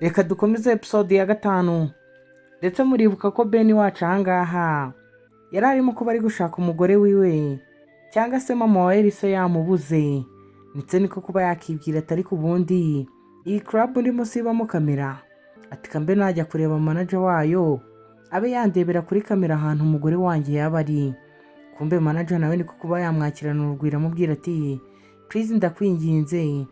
Reka dukomeze episode ya 5. Ndetse muribuka ko Ben wacu ahangaha yari arimo kuba ari gushaka umugore wiwe cyangwa se mama wa Elisa yamubuze, ndetse niko kuba yakibwira atari ku bundi iyi club ndimo sibamo kamera, ati kambe najya kureba manager wayo abe yandebera kuri kamera ahantu umugore wanjye yaba ari. Kumbe manager nawe niko kuba yamwakirana urugwiro amubwira ati please ndakwinginze,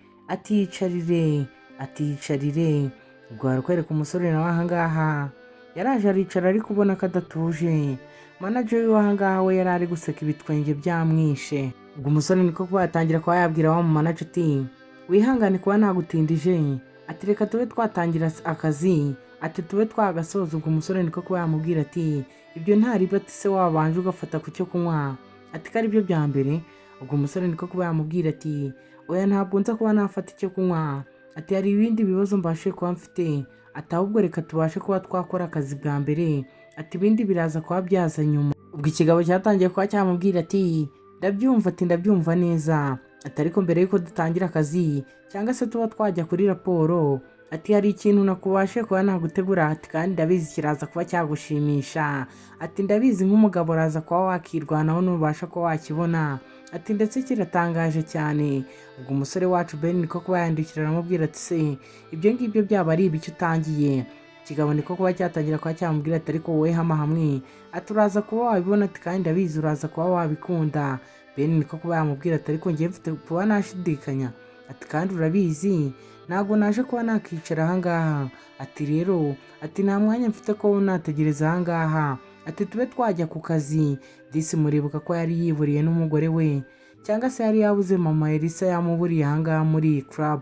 atiyicarire ubwo arikwereka umusore nawe ahangaha yaraje aricara ari kubona ko adatuje. Manager we ahangaha we yari ari guseka ibitwenge byamwishe. Ubwo umusore niko kuba yatangira kuba yabwira wa manager ati wihangane kuba nagutindije, ati reka tube twatangira akazi, ati tube twagasoza. Ubwo umusore niko kuba yamubwira ati ibyo ntariba, ati se wabanje ugafata ku cyo kunywa, ati ko ari byo bya mbere. Ubwo umusore niko kuba yamubwira ati oya ntabwo nza kuba nafata icyo kunywa, ati hari ibindi bibazo mbashe kuba mfite, ati ahubwo reka tubashe kuba twakora akazi bwa mbere, ati ibindi biraza kuba byaza nyuma. Ubwo ikigabo cyatangiye kuba cyamubwira ati ndabyumva neza, ati ariko mbere yuko dutangira akazi cyangwa se tuba twajya kuri raporo, ati hari ikintu nakubashe kuba nagutegura, ati kandi ndabizi kiraza kuba cyagushimisha, ati ndabizi nk'umugabo uraza kuba wakirwanaho nubasha kuba wakibona, ati ndetse kiratangaje cyane. Ubwo umusore wacu Ben niko kuba yandikira aramubwira ati se ibyo ngibyo byaba ari ibiki utangiye. Ikigabo niko kuba cyatangira kuba cyamubwira ati ariko wowe hamwe ati uraza kuba wabibona, ati kandi ndabizi uraza kuba wabikunda. Ben niko kuba yamubwira ati ariko ngiye mfite kuba nashidikanya, ati kandi urabizi ntabwo naje kuba nakicara ahangaha, ati rero ati nta mwanya mfite ko nategereza ahangaha, ati tube twajya ku kazi. Disi muribuka ko yari yiburiye n'umugore we cyangwa se yari yabuze mama Elisa yamuburiye ahangaha muri iyi club.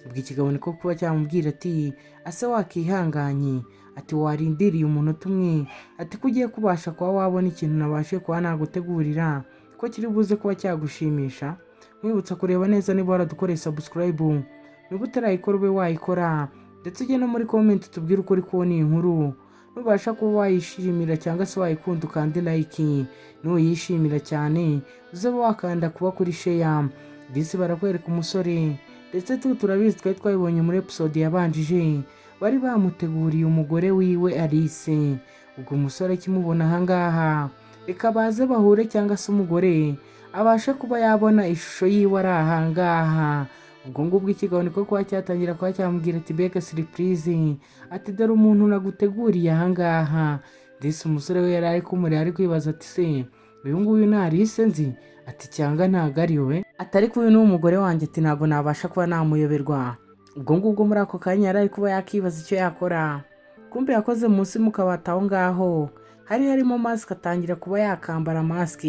Ubwo ikigabo niko kuba cyamubwira ati ase wakihanganye, ati warindiriye umunota umwe, ati ko ugiye kubasha kuba wabona ikintu nabashe kuba nagutegurira ko kiri buze kuba cyagushimisha. Mwibutsa kureba neza niba waradukoreye subscribe, niba utarayikora ube wayikora, ndetse ujye no muri comment tubwire uko uri kubona iyi nkuru. Nubasha kuba wayishimira cyangwa se wayikunda ukande like, nuyishimira cyane uzaba wakanda kuba kuri share. Disi barakwereka umusore, ndetse turabizi twari twabibonye muri episode yabanjije bari bamuteguriye umugore wiwe Alice. Ubwo umusore kimubona ahangaha reka baze bahure cyangwa se umugore abasha kuba yabona ishusho yiwe ari ahangaha. Ubwo ngubwo ikigabo niko kuba cyatangira kuba cyamubwira ati beka surprise, ati dore umuntu naguteguriye ahangaha. Ndetse umusore we yari ari kumuri ari kwibaza ati se uyu nguyu ni Alice nzi, ati cyangwa ntago ari we, ati ariko uyu ni umugore wanjye, ati ntabwo nabasha kuba namuyoberwa. Ubwo ngubwo muri ako kanya yari ari kuba yakibaza icyo yakora. Kumbe yakoze munsi mu kabati aho ngaho hari harimo mask, atangira kuba yakambara mask.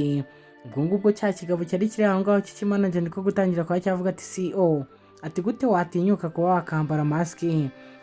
Ubwo ngubwo cya kigabo cyari kiri aho ngaho cy'ikimanager niko gutangira kuba cyavuga ati CEO, ati gute watinyuka kuba wakambara mask,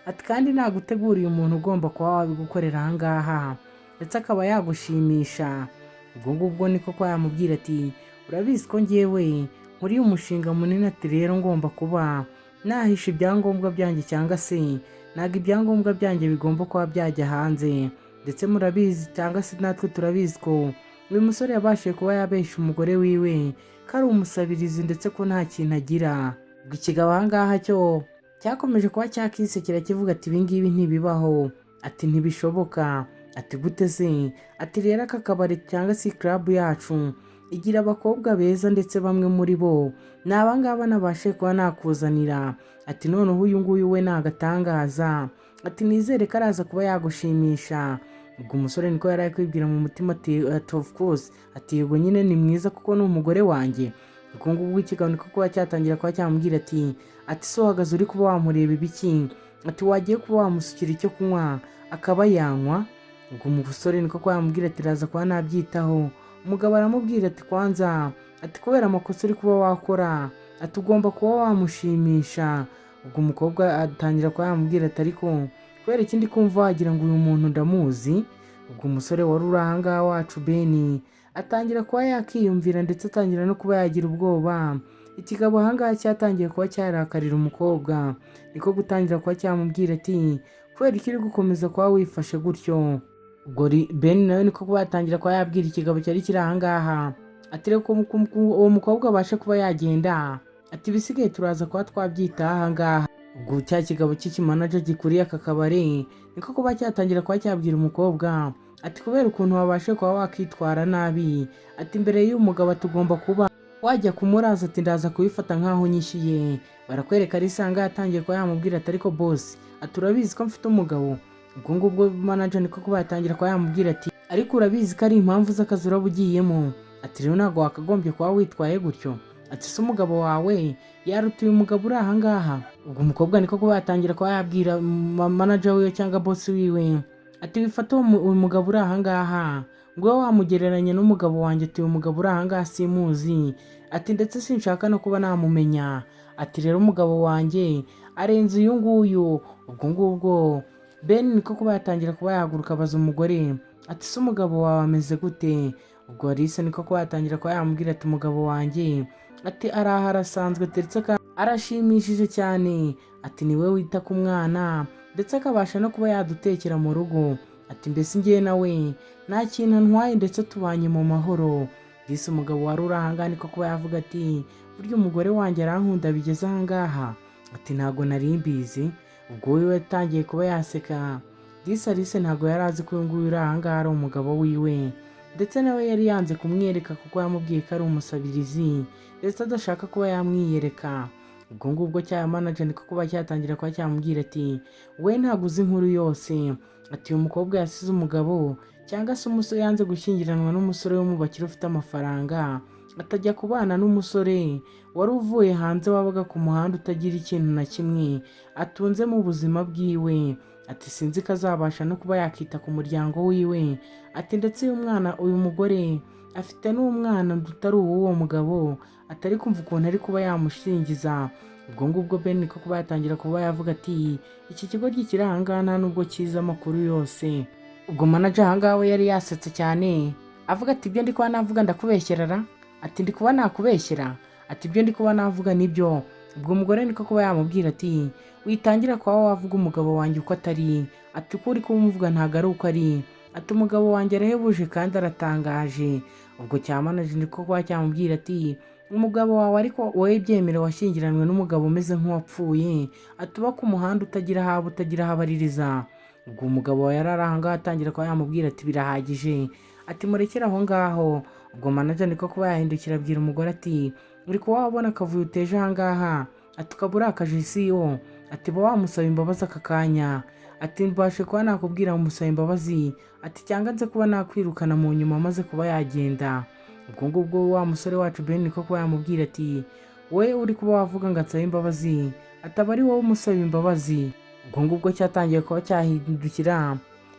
ati kandi naguteguriye umuntu ugomba kuba wabigukorera ahangaha ndetse akaba yagushimisha. Ubwo ngubwo niko kuba yamubwira ati urabizi ko ngewe nkuriye umushinga munini, ati rero ngomba kuba nahisha ibyangombwa byanjye cyangwa se ntabwo ibyangombwa byanjye bigomba kuba byajya hanze. Ndetse murabizi cyangwa se natwe turabizi ko uyu musore yabashije kuba yabesha umugore wiwe ko ari umusabirizi ndetse ko nta kintu agira. Ubwo ikigabo ahangaha cyo cyakomeje kuba cyakisekera kivuga ati ibingibi ntibibaho, ati ntibishoboka, ati gute se, ati rero aka kabari cyangwa se club yacu igira abakobwa beza ndetse bamwe muri bo ni abangaba nabashe kuba nakuzanira, ati noneho uyu nguyu we nagatangaza, ati nizere ko araza kuba yagushimisha. Ubwo umusore niko yari ari kwibwira mu mutima ati of course, ati yego nyine ni mwiza kuko ni umugore wanjye. Ubwo ngubwo ikigabo niko kuba cyatangira kuba cyamubwira ati so uhagaze uri kuba wamureba ibiki, ati wagiye kuba wamusukira icyo kunywa akaba yanywa. Ubwo umusore niko kuba yamubwira ati raza kuba nabyitaho. Umugabo aramubwira ati kwanza, ati kubera amakosa uri kuba wakora, ati ugomba kuba wamushimisha. Ubwo umukobwa atangira kuba yamubwira ati ariko kubera ikindi kumva wagira ngo uyu muntu ndamuzi. Ubwo umusore wari uri ahangaha wacu Ben atangira kuba yakiyumvira ndetse atangira no kuba yagira ubwoba. Ikigabo ahangaha cyatangiye kuba cyarakarira umukobwa, niko gutangira kuba cyamubwira ati kubera ikiri gukomeza kuba wifashe gutyo. Ubwo Ben nawe niko kuba yatangira kuba yabwira ikigabo cyari kiri ahangaha ati reko uwo mukobwa abashe kuba yagenda, ati bisigaye turaza kuba twabyita ahangaha. ubwo cya kigabo cy'ikimanaja gikuriye aka kabari niko kuba cyatangira kuba cyabwira umukobwa ati kubera ukuntu wabashe kuba wakitwara nabi ati mbere y'umugabo tugomba kuba wajya kumuraza ati ndaza kubifata nkaho nyishyuye. Barakwereka Risanga yatangiye kuba yamubwira ati ariko boss ati urabizi ko mfite umugabo. Ubwo ngubwo manager niko kuba yatangira kuba yamubwira ati ariko urabizi ko ari impamvu z'akazi uraba ugiyemo ati rero ntabwo wakagombye kuba witwaye gutyo ati se umugabo wawe yarutuye umugabo uri aha ngaha. Ubwo umukobwa niko kuba yatangira kuba yabwira manager wiwe cyangwa boss wiwe ati wifata uyu mugabo uri aha ngaha ngo wamugereranya n'umugabo wanjye ati uyu mugabo uri aha ngaha simuzi ati ndetse sinshaka no kuba namumenya ati rero umugabo wanjye arenze uyu nguyu. Ubwo ngubwo Ben niko kuba yatangira kuba yahaguruka abaza umugore ati se umugabo wawe ameze gute. Ubwo Alice niko kuba yatangira kuba yamubwira ati umugabo wanjye ati araha arasanzwe ndetse arashimishije cyane ati niwe wita ku mwana ndetse akabasha no kuba yadutekera mu rugo ati mbese ngiye nawe nta kintu ntwaye ndetse tubanye mu mahoro. Alice umugabo wari uri ahangaha niko kuba yavuga ati burya umugore wanjye arankunda bigeze ahangaha ati ntago nari mbizi. Ubwo we yatangiye kuba yaseka. Alice ntago yari azi ko uyu nguyu uri ahangaha ari umugabo wiwe ndetse nawe yari yanze kumwereka kuko yamubwiye ko ari umusabirizi ndetse adashaka kuba yamwiyereka. Ubwo ngubwo cya manager niko kuba cyatangira kuba cyamubwira ati we ntago uzi inkuru yose ati uyu mukobwa yasize umugabo cyangwa se umusore yanze gushyingiranwa n'umusore w'umubakire ufite amafaranga atajya kubana n'umusore wari uvuye hanze wabaga ku muhanda utagira ikintu na kimwe atunze mu buzima bwiwe ati sinzi ko azabasha no kuba yakita ku muryango wiwe ati ndetse uyu mugore afite n'umwana utari uw'uwo mugabo atari kumva ukuntu ari kuba yamushingiza. Ubwo ngubwo Ben niko kuba yatangira kuba yavuga ati iki kigo gikiri ahangaha nta nubwo kiza amakuru yose. Ubwo manager ahangaha we yari yasetse cyane avuga ati ibyo ndi kuba navuga ndakubeshyerara ati ndi kuba nakubeshyera ati ibyo ndi kuba navuga nibyo. Ubwo umugore niko kuba yamubwira ati witangira kuba wavuga umugabo wanjye uko atari ati uko uri kumuvuga ntago ari uko ari ati umugabo wanjye arahebuje kandi aratangaje. Ubwo cya manager niko kuba cyamubwira ati umugabo wawe ariko wowe byemere washyingiranwe n'umugabo umeze nk'uwapfuye atuba ku muhanda utagira aho abaririza. Ubwo umugabo yari ari ahangaha atangira kuba yamubwira ati birahagije ati murekere aho ngaho. Ubwo manager niko kuba yahindukira abwira umugore ati uri kuba wabona akavuyo uteje ahangaha ati ukaba urakaje isi yo ati ba wamusaba imbabazi aka kanya ati mbashe kuba nakubwira umusaba imbabazi ati cyangwa nze kuba nakwirukana mu nyuma maze kuba yagenda. Ubwo ngubwo wa musore wacu Ben niko kuba yamubwira ati we uri kuba wavuga ngo ansaba imbabazi ataba ari wowe umusaba imbabazi. Ubwo ngubwo cyatangiye kuba cyahindukira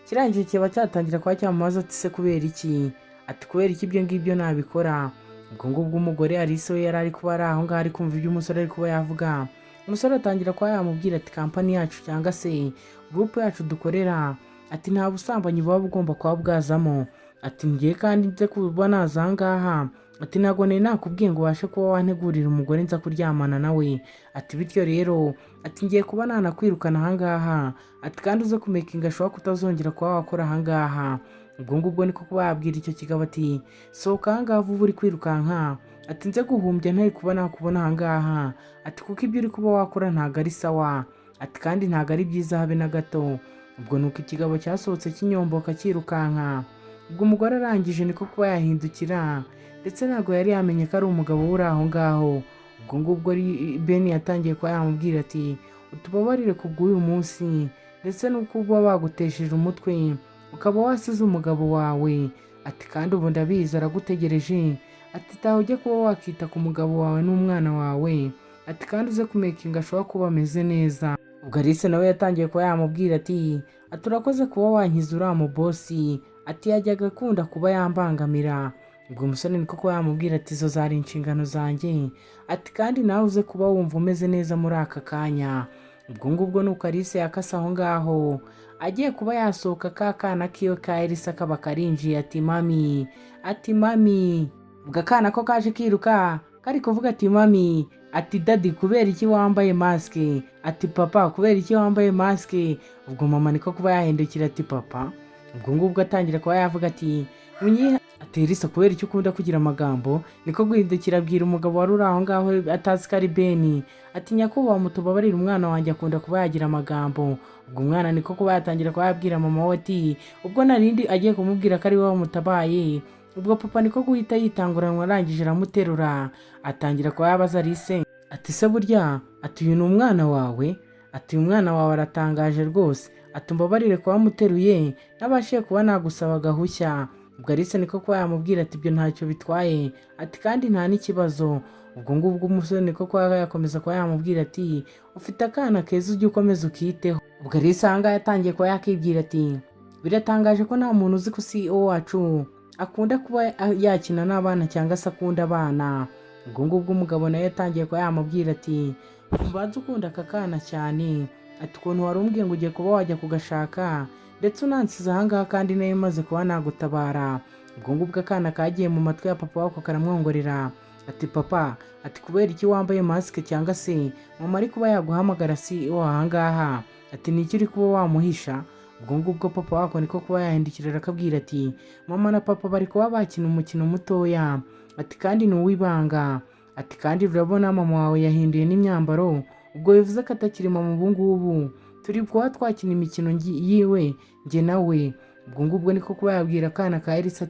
kirangije kiba cyatangira kuba cyamubaza ati se kubera iki ati kubera iki ibyo ngibyo nabikora. Ubwo ngubwo umugore Alice we yari ari kuba ari aho ngaho ari kumva ibyo umusore ari kuba yavuga. Umusore atangira kuba yamubwira ati kampani yacu cyangwa se group yacu dukorera ati nta busambanyi buba bugomba kuba bwazamo ati ngiye kandi nze kuba naza ahangaha ati ntago nari nakubwiye ngo ubashe kuba wantegurira umugore nza kuryamana nawe ati bityo rero ati ngiye kuba nanakwirukana ahangaha ati kandi uze kumekinga ashobora kutazongera kuba wakora ahangaha. Ubwo ngubwo niko kuba yabwira icyo kigabo ati sohoka ahangaha vuba uri kwirukanka ati nze guhumbya ntari kuba nakubona ahangaha ati kuko ibyo uri kuba wakora ntago ari sawa ati kandi ntago ari byiza habe na gato. Ubwo nuko ikigabo cyasohotse kinyomboka kirukanka. Ubwo umugore arangije niko kuba yahindukira ndetse ntabwo yari yamenye ko ari umugabo uri aho ngaho. Ubwo ngubwo Ben yatangiye kuba yamubwira ati utubabarire kubw'uyu munsi ndetse nuko uba bagutesheje umutwe ukaba wasize umugabo wawe ati kandi ubu ndabizi aragutegereje ati taha ujye kuba wakita ku mugabo wawe n'umwana wawe ati kandi uze kumekinga ashobora kuba ameze neza. Ubwo Alice nawe yatangiye kuba yamubwira ati urakoze kuba wankiza uriya mu bosi ati yajyaga akunda kuba yambangamira. Ubwo umusore niko kuba yamubwira ati izo zari inshingano zanjye ati kandi nawe uze kuba wumva umeze neza muri aka kanya. Ubwo ngubwo nuko Alice yakase aho ngaho agiye kuba yasohoka ka kana kiyo ka Elisa kaba karinjiye ati mami ubwo akana ko kaje kiruka kari kuvuga ati mami ati dadi kubera iki wambaye maske ati papa kubera iki wambaye maske. Ubwo mama niko kuba yahindukira ati papa ubwo ngubwo atangira kuba yavuga ati unyiha ati Elisa kubera icyo ukunda kugira amagambo, niko guhindukira abwira umugabo wari uri aho ngaho atazi ko ari Beni ati nyakubahwa mutubabarire umwana wanjye akunda kuba yagira amagambo. Ubwo umwana niko kuba yatangira kuba yabwira mama we ati ubwo narindi agiye kumubwira ko ari we wamutabaye. Ubwo papa niko guhita yitanguranwa arangije aramuterura atangira kuba yabaza Alice ati se burya ati uyu ni umwana wawe, ati uyu mwana wawe aratangaje rwose, ati mbabarire kuba muteruye nabashiye kuba nagusaba gahushya. Ubwo Alice niko kuba yamubwira ati ibyo ntacyo bitwaye ati kandi nta n'ikibazo. Ubwo ngubwo umusore niko kuba yakomeza kuba yamubwira ati ufite akana keza ujye ukomeza ukiteho. Ubwo Alice ahangaha yatangiye kuba yakibwira ati biratangaje ko nta muntu uzi ko CEO wacu akunda kuba yakina n'abana cyangwa se akunda abana. Ubwo ngubwo umugabo nawe yatangiye kuba yamubwira ati ubanza ukunda aka kana cyane, ati ukuntu wari umbwiye ngo ugiye kuba wajya kugashaka ndetse unansize ahangaha kandi nayo maze kuba nagutabara. Ubwo ngubwo akana kagiye mu matwi ya papa wako karamwongorera ati papa ati kubera iki wambaye masike cyangwa se mama ari kuba yaguhamagara CEO ahangaha, ati niki uri kuba wamuhisha. Ubwo ngubwo papa wako niko kuba yahindukirira akabwira ati mama na papa bari kuba bakina umukino mutoya, ati kandi ni uw'ibanga, ati kandi urabona mama wawe yahinduye n'imyambaro, ubwo bivuze ko atakiri mama ubu ngubu turi kuba twakina imikino yiwe njye nawe. Ubwo ngubwo niko kuba yabwira akana ka Elisa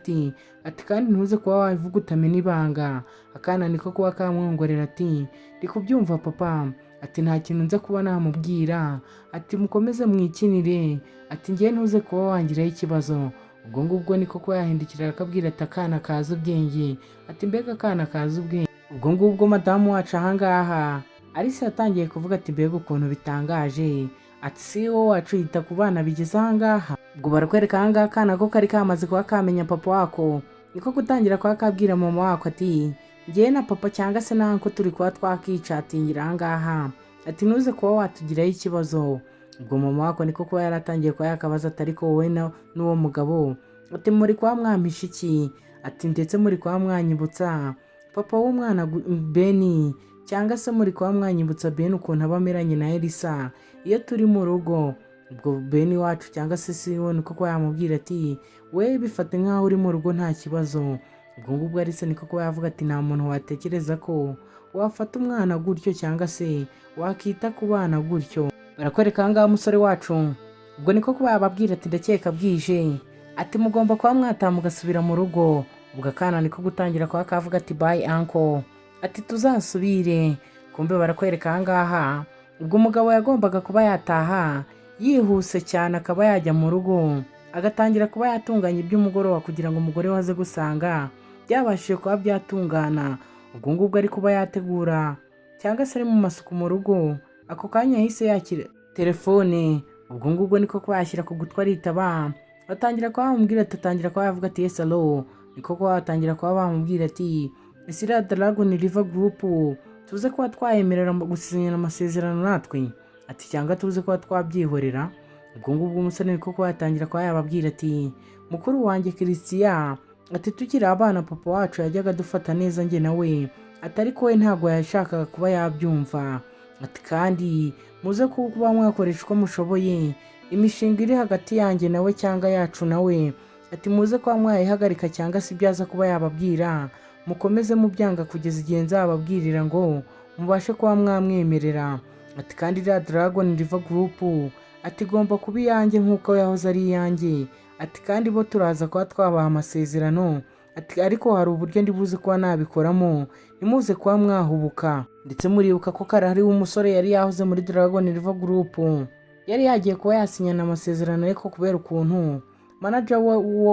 ati kandi ntuze kuba wavuga utamena ibanga. Akana niko kuba kamwongorera ati ndi kubyumva papa, ati nta kintu nza kuba namubwira, ati mukomeze mwikinire, ati ngiye ntuze kuba wangiraho ikibazo. Ubwo ngubwo niko kuba yahindukira akabwira ati akana kaza ubwenge, ati mbega akana kaza ubwenge. Ubwo ngubwo madamu wacu ahangaha Alice yatangiye kuvuga ati mbega ukuntu bitangaje, ati CEO wacu yita ku bana bigeze ahangaha. Ubwo barakwereka ahangaha akana ko kari kamaze kuba kamenya papa wako niko gutangira kuba kabwira mama wako ati ngiye na papa cyangwa se nanko turi kuba twakicatingira ahangaha, ati ntuze kuba watugiraho ikibazo. Ubwo mama wako niko kuba yaratangiye kuba yakabaza ati ariko wowe n'uwo mugabo ati muri kuba mwampisha iki, ati ndetse muri kuba mwanyibutsa papa w'umwana Beni cyangwa se muri kuba mwanyibutsa Beni ukuntu aba ameranye na Elisa iyo turi mu rugo. Ubwo Beni wacu cyangwa se CEO niko kuba yamubwira ati we bifate nk'aho uri mu rugo nta kibazo. Ubwo ngubwo Alice niko kuba yavuga ati nta muntu watekereza ko wafata umwana gutyo cyangwa se wakita ku bana gutyo. Barakwereka ahangaha umusore wacu ubwo niko kuba yababwira ati ndakeka bwije, ati mugomba kuba mwataha mugasubira mu rugo. Ubwo akana niko gutangira kuba kavuga ati bye uncle, ati tuzasubire. Kumbe barakwereka ahangaha ubwo umugabo yagombaga kuba yataha yihuse cyane akaba yajya mu rugo agatangira kuba yatunganya iby'umugoroba kugira ngo umugore waze gusanga byabashije kuba byatungana. Ubwo ngubwo ari kuba yategura cyangwa se ari mu masuku mu rugo, ako kanya yahise yakira telefone. Ubwo ngubwo niko kuba yashyira ku gutwi aritaba, batangira kuba bamubwira ati atangira kuba yavuga ati yes hello. Niko kuba batangira kuba bamubwira ati Isira Dragon River Group tuze kuba twayemerera gusinyana amasezerano natwe, ati cyangwa tuze kuba twabyihorera. Ubwo ngubwo umusore niko kuba yatangira kuba yababwira ati mukuru wanjye Christian, ati tukiri abana papa wacu yajyaga dufata neza njye nawe, ati ariko we ntabwo yashakaga kuba yabyumva, ati kandi muze kuba mwakoresha uko mushoboye imishinga iri hagati yanjye nawe cyangwa yacu nawe, ati muze kuba mwayihagarika cyangwa se ibyaza kuba yababwira mukomeze mubyanga kugeza igihe nzababwirira ngo mubashe kuba mwamwemerera. Ati kandi iriya Dragon River Group ati igomba kuba iyanjye nk'uko yahoze ari iyanjye, ati kandi bo turaza kuba twabaha amasezerano, ati ariko hari uburyo ndibuze kuba nabikoramo nimuze kuba mwahubuka. Ndetse muribuka ko karahari w'umusore yari yahoze muri Dragon River Group yari yagiye kuba yasinyana amasezerano ariko kubera ukuntu manager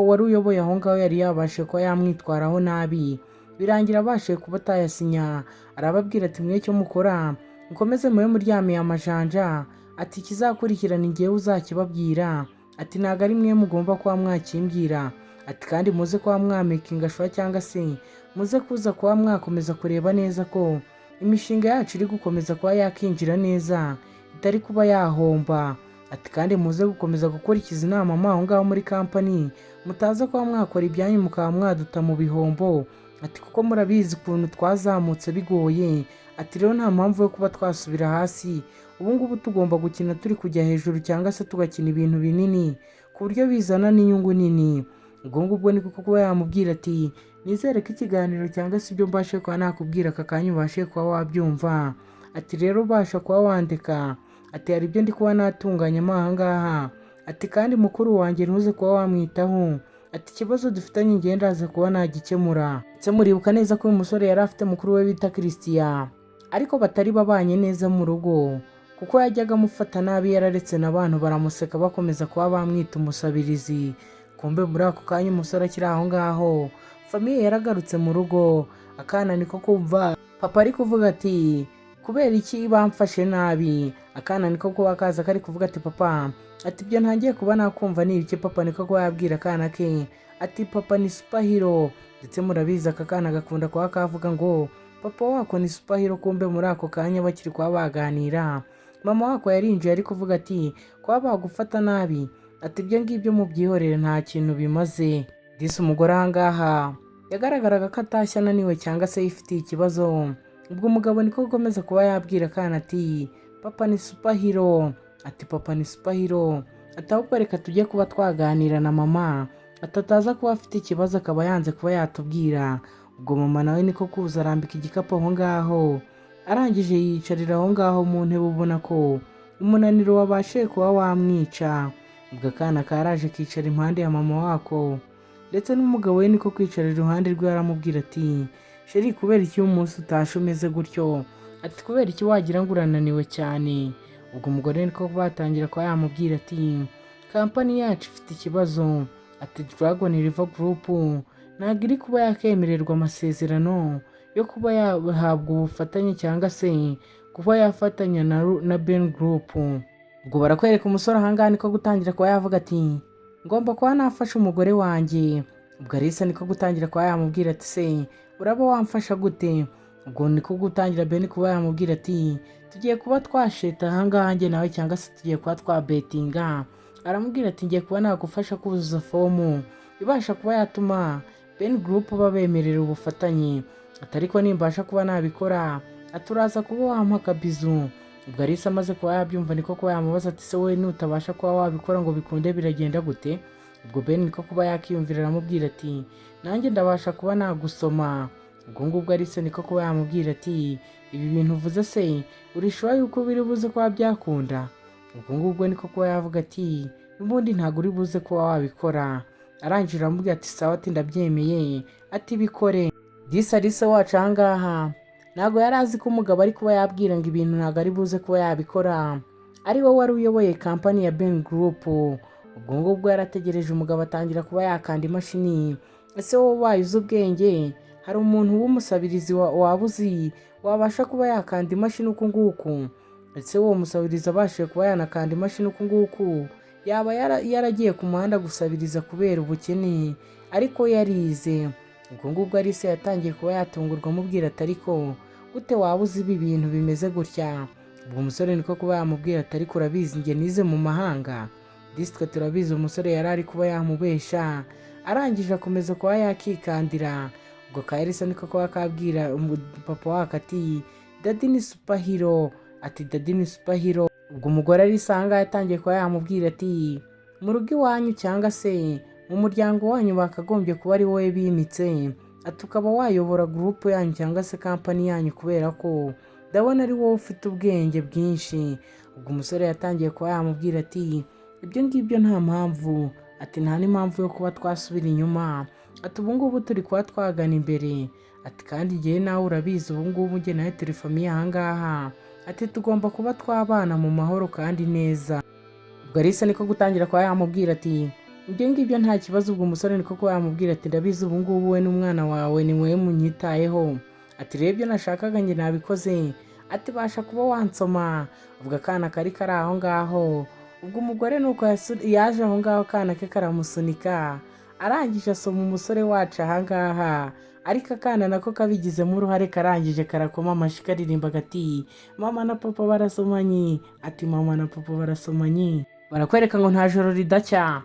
wari uyoboye aho ngaho yari yabashe kuba yamwitwaraho nabi birangira abashe kuba atayasinya. Arababwira ati mwe cyo mukora mukomeze mube muryamiye amajanja, ati kizakurikirana ngewe uzakibabwira, ati ntago ari mwe mugomba kuba mwakimbwira, ati kandi muze kuba mwamakinga shwa cyangwa se muze kuza kuba mwakomeza kureba neza ko imishinga yacu iri gukomeza kuba yakinjira neza itari kuba yahomba, ati kandi muze gukomeza gukurikiza inama aho ngaho muri company mutaza kuba mwakora ibyanyu mukaba mwaduta mu bihombo, ati kuko murabizi ukuntu twazamutse bigoye, ati rero nta mpamvu yo kuba twasubira hasi, ubu ngubu tugomba gukina turi kujya hejuru cyangwa se tugakina ibintu binini ku buryo bizana n'inyungu nini. Ubwo ngubwo niko kuba yamubwira ati nizere ko ikiganiro cyangwa se ibyo mbashe kuba nakubwira aka kanya ubashe kuba wabyumva. Ati rero ubasha kuba wandika, ati hari ibyo ndi kuba natunganyamo aha ngaha, ati kandi mukuru wanjye ntuze kuba wamwitaho, ati ikibazo dufitanye njye ndaza kuba nagikemura. Ndetse muribuka neza ko uyu musore yari afite mukuru we bita Christian, ariko batari babanye neza mu rugo kuko yajyaga amufata nabi, yararetse n'abantu baramuseka bakomeza kuba bamwita umusabirizi. Kumbe muri ako kanya umusore akiri aho ngaho, famiye yaragarutse mu rugo, akana niko kumva papa ari kuvuga ati kubera iki bamfashe nabi. Akana niko kuba kaza kari kuvuga ati papa, ati ibyo ntangiye kuba nakumva ni ibiki papa. Niko kuba yabwira akana ke ati papa ni superhero. Ndetse murabizi aka kana gakunda kuba kavuga ngo papa wako ni superhero. Kumbe muri ako kanya bakiri kuba baganira, mama wako yarinjiye ari kuvuga ati kuba bagufata nabi, ati ibyo ngibyo mubyihorere nta kintu bimaze. Disi umugore aha ngaha yagaragaraga ko atashye ananiwe cyangwa se yifitiye ikibazo. Ubwo umugabo niko gukomeza kuba yabwira akana ati papa ni superhero, ati papa ni superhero, ati ahubwo reka tujye kuba twaganira na mama, atataza kuba afite ikibazo akaba yanze kuba yatubwira. Ubwo mama nawe niko kuza arambika igikapu aho ngaho, arangije yiyicarira aho ngaho mu ntebe ubona ko umunaniro wabashe kuba wamwica. Ubwo akana karaje kicara impande ya mama wako, ndetse n'umugabo we niko kwicara iruhande rwe aramubwira ati sheri kubera iki uyu munsi utashe umeze gutyo, ati kubera iki wagira ngo urananiwe cyane. Ubwo umugore niko batangira kuba yamubwira ati kampani yacu ifite ikibazo, ati Dragon River Group ntabwo iri kuba yakemererwa amasezerano yo kuba yahabwa ubufatanye cyangwa se kuba yafatanya na Ben Group. Ubwo barakwereka umusore ahangaha niko gutangira kuba yavuga ati ngomba kuba nafasha umugore wanjye. Ubwo Alisa niko gutangira kuba yamubwira ati se uraba wamfasha gute. Ubwo niko gutangira Ben kuba yamubwira ati tugiye kuba twasheta ahangaha njye nawe cyangwa se tugiye kuba twabetinga. Aramubwira ati ngiye kuba nagufasha kuzuza fomu ibasha kuba yatuma Ben Group babemerera ubufatanye, atariko nimbasha kuba nabikora aturaza kuba wampa akabizu. Ubwo Alisa amaze kuba yabyumva niko kuba yamubaza ati se wowe nutabasha kuba wabikora ngo bikunde biragenda gute. Ubwo Ben niko kuba yakiyumvira aramubwira ati nanjye ndabasha kuba nagusoma. Ubwo ngubwo Alisa niko kuba yamubwira ati ibi bintu uvuze se urishoboye yuko biri buze kuba byakunda. Ubwo ngubwo niko kuba yavuga ati n'ubundi ntabwo uri buze kuba wabikora. Arangije aramubwira ati sawa, ati ndabyemeye, ati bikore. Disi Alisa wacu aha ngaha ntabwo yari azi ko umugabo ari kuba yabwira ngo ibintu ntabwo ari buze kuba yabikora ari we wari uyoboye kampani ya Ben Group. Ubwo ngubwo yarategereje umugabo atangira kuba yakanda imashini. Ese wowe ubaye uzi ubwenge, hari umuntu w'umusabirizi waba uzi wabasha kuba yakanda imashini uku nguku? Ese wowe umusabirizi abashije kuba yanakanda imashini uku nguku yaba yaragiye ku muhanda gusabiriza kubera ubukene ariko yarize. Ubwo ngubwo Alisa yatangiye kuba yatungurwa amubwira ati ariko gute waba uzi ibi bintu bimeze gutya. Ubwo umusore niko kuba yamubwira ati ariko urabizi njye nize mu mahanga. Disi twe turabizi umusore yari ari kuba yamubesha. Arangije akomeza kuba yakikandira. Ubwo Alisa niko kuba kabwira papa wako ati dadi ni superhero, ati dadi ni superhero. Ubwo umugore Alisa ahangaha yatangiye kuba yamubwira ati mu rugo iwanyu cyangwa se mu muryango wanyu bakagombye kuba ari wowe bimitse, ati ukaba wayobora group yanyu cyangwa se kampani yanyu kubera ko ndabona ari wowe ufite ubwenge bwinshi. Ubwo umusore yatangiye kuba yamubwira ati ibyo ngibyo nta mpamvu, ati nta n'impamvu yo kuba twasubira inyuma, ati ubu ngubu turi kuba twagana imbere, ati kandi njyewe nawe urabizi ubu ngubu njye nawe turi famiye aha ngaha, ati tugomba kuba twabana mu mahoro kandi neza. Ubwo Alisa niko gutangira kuba yamubwira ati ibyo ngibyo nta kibazo. Ubwo umusore niko kuba yamubwira ati ndabizi ubu ngubu we n'umwana wawe ni mwe munyitayeho, ati rero ibyo nashakaga njye nabikoze, ati basha kuba wansoma. Ubwo akana kari kari aho ngaho, ubwo umugore nuko yaje aho ngaho akana ke karamusunika, arangije asoma umusore wacu aha ngaha, ariko akana nako kabigizemo uruhare karangije karakoma amashyi karirimba gati mama na papa barasomanye, ati mama na papa barasomanye. Barakwereka ngo nta joro ridacya.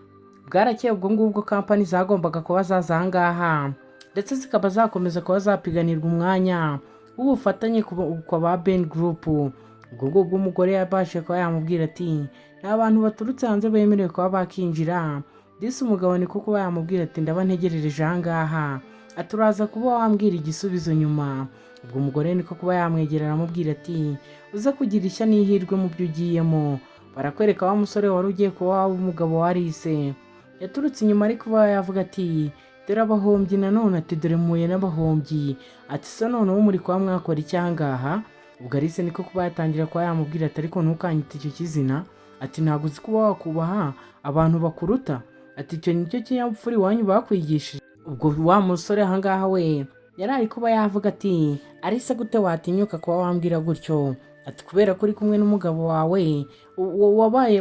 Bwarakeye ubwo ngubwo kampani zagombaga kuba zaza aha ngaha, ndetse zikaba zakomeza kuba zapiganirwa umwanya w'ubufatanye kwa ba Ben Group. Ubwo ngubwo umugore yabashe kuba yamubwira ati nta bantu baturutse hanze bemerewe kuba bakinjira. Disi umugabo niko kuba yamubwira ati ndaba ntegerereje ahangaha, ati uraza kuba wambwira igisubizo nyuma. Ubwo umugore niko kuba yamwegera aramubwira ati uze kugira ishya n'ihirwe mu byo ugiyemo, barakwereka wa musore wari ugiye kuba waba umugabo wa Alice. Yaturutse inyuma ariko kuba yavuga ati dore abahombyi nanone, ati dore muye n'abahombyi, ati so noneho muri kuba mwakora icyangaha. Ubwo Alice niko kuba yatangira kuba yamubwira ati ariko ntukanyite icyo kizina, ati ntabwo uzi kuba wakubaha abantu bakuruta, ati icyo nicyo kinyabupfura iwanyu bakwigishije. Ubwo wa musore ahangaha we yari ari kuba yavuga ati Alice gute watinyuka kuba wambwira gutyo, ati kubera ko uri kumwe n'umugabo wawe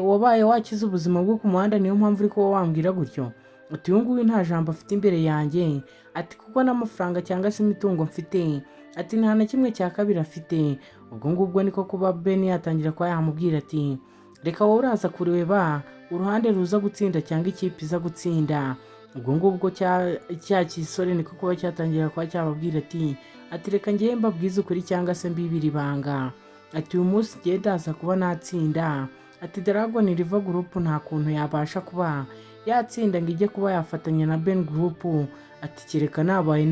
wabaye wakize ubuzima bwo ku muhanda niyo mpamvu uri kuba wambwira gutyo, ati uyu nguyu nta jambo afite imbere yanjye, ati kuko n'amafaranga cyangwa se imitungo mfite, ati nta na kimwe cya kabiri afite. Ubwo ngubwo niko kuba Ben yatangira kuba yamubwira ati reka wowe uraza kureba uruhande ruza gutsinda cyangwa ikipe iza gutsinda. Ubwo ngubwo cya kisore niko kuba cyatangira kuba cyababwira ati reka ngiye mbabwize ukuri cyangwa se mbibira ibanga, ati uyu munsi ngiye ndaza kuba natsinda, ati Dragon River Group nta kuntu yabasha kuba yatsinda ngo ijye kuba yafatanya na Ben Group, ati kereka nabaye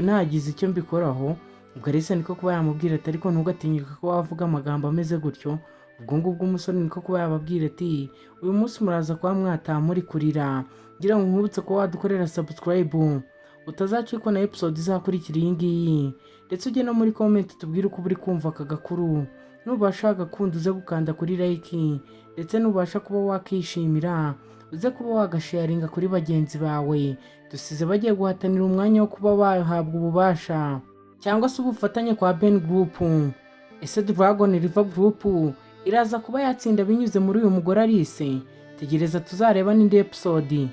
nagize icyo mbikoraho. Ubwo Alice niko kuba yamubwira ati ariko ntugatinyuke ko wavuga amagambo ameze gutyo. Ubwo ngubwo umusore niko kuba yababwira ati uyu munsi muraza kuba mwataha muri kurira, ngira ngo nkubutse ko wadukorera subscribe utazacikwa na episode izakurikira iyi ngiyi, ndetse ujye no muri comment tubwire uko uri kumva aka gakuru. Nubasha gakunda uze gukanda kuri like, ndetse nubasha kuba wakishimira uze kuba wagasharinga kuri bagenzi bawe dusize bagiye guhatanira umwanya wo kuba bahabwa ububasha cyangwa se ubufatanye kwa Ben Group. Ese Dragon River Group iraza kuba yatsinda binyuze muri uyu mugore Alice? Tegereza tuzareba n'indi episode.